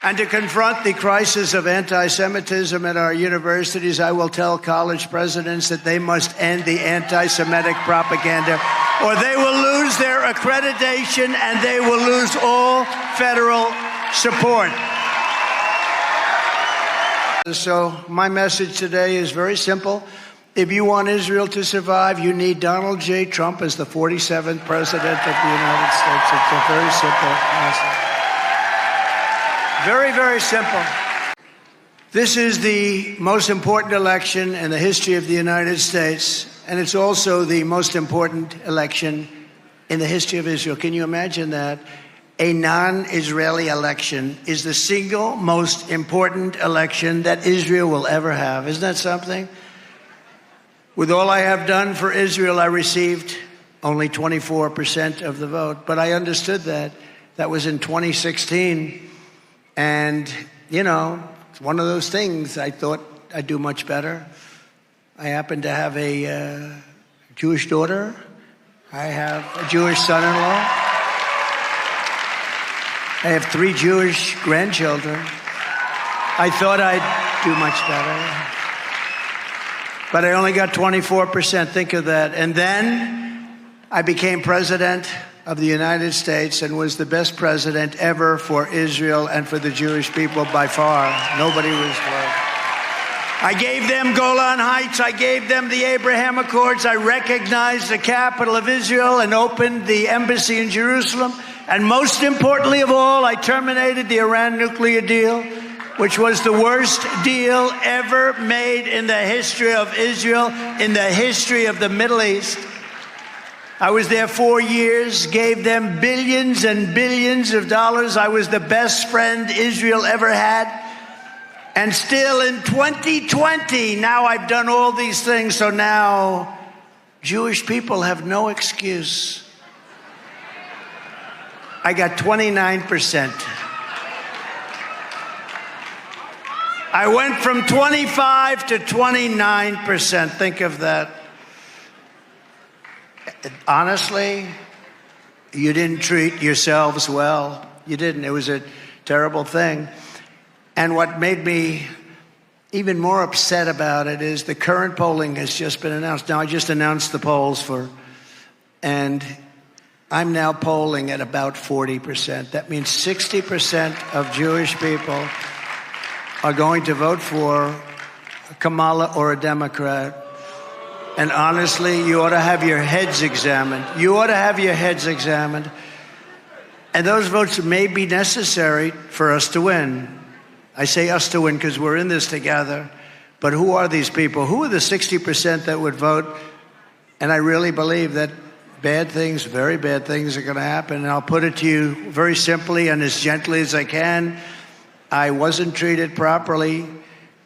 And to confront the crisis of anti-Semitism at our universities, I will tell college presidents that they must end the anti-Semitic propaganda, or they will lose their accreditation and they will lose all federal support. So my message today is very simple. If you want Israel to survive, you need Donald J. Trump as the 47th president of the United States. It's a very simple message. Very, very simple. This is the most important election in the history of the United States, and it's also the most important election in the history of Israel. Can you imagine that? A non-Israeli election is the single most important election that Israel will ever have. Isn't that something? With all I have done for Israel, I received only 24% of the vote. But I understood that. That was in 2016. And, you know, it's one of those things. I thought I'd do much better. I happen to have a Jewish daughter. I have a Jewish son-in-law. I have 3 Jewish grandchildren. I thought I'd do much better. But I only got 24%. Think of that. And then I became president of the United States and was the best president ever for Israel and for the Jewish people by far. Nobody was worse. I gave them Golan Heights. I gave them the Abraham Accords. I recognized the capital of Israel and opened the embassy in Jerusalem. And most importantly of all, I terminated the Iran nuclear deal, which was the worst deal ever made in the history of Israel, in the history of the Middle East. I was there 4 years, gave them billions and billions of dollars. I was the best friend Israel ever had. And still in 2020, now I've done all these things, so now Jewish people have no excuse. I got 29%. I went from 25 to 29%. Think of that. Honestly, you didn't treat yourselves well. You didn't. It was a terrible thing. And what made me even more upset about it is the current polling has just been announced. Now, I just announced the polls and I'm now polling at about 40%. That means 60% of Jewish people are going to vote for Kamala or a Democrat. And honestly, you ought to have your heads examined. You ought to have your heads examined. And those votes may be necessary for us to win. I say us to win because we're in this together. But who are these people? Who are the 60% that would vote? And I really believe that bad things, very bad things are going to happen. And I'll put it to you very simply and as gently as I can. I wasn't treated properly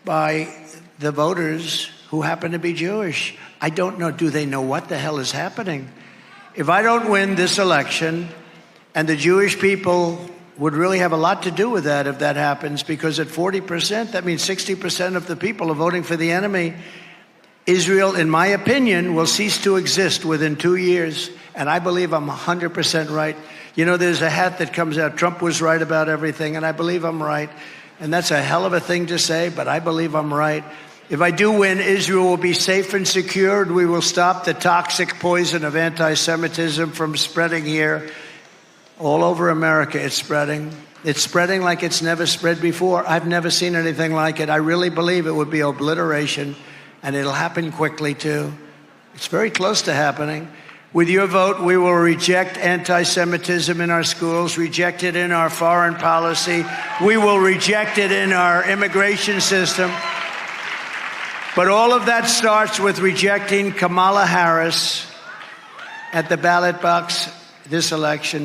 by the voters who happen to be Jewish. I don't know. Do they know what the hell is happening? If I don't win this election, and the Jewish people would really have a lot to do with that if that happens, because at 40%, that means 60% of the people are voting for the enemy. Israel, in my opinion, will cease to exist within 2 years. And I believe I'm 100% right. You know, there's a hat that comes out, Trump was right about everything, and I believe I'm right. And that's a hell of a thing to say, but I believe I'm right. If I do win, Israel will be safe and secure, and we will stop the toxic poison of anti-Semitism from spreading here. All over America, it's spreading. It's spreading like it's never spread before. I've never seen anything like it. I really believe it would be obliteration, and it'll happen quickly, too. It's very close to happening. With your vote, we will reject anti-Semitism in our schools, reject it in our foreign policy. We will reject it in our immigration system. But all of that starts with rejecting Kamala Harris at the ballot box this election.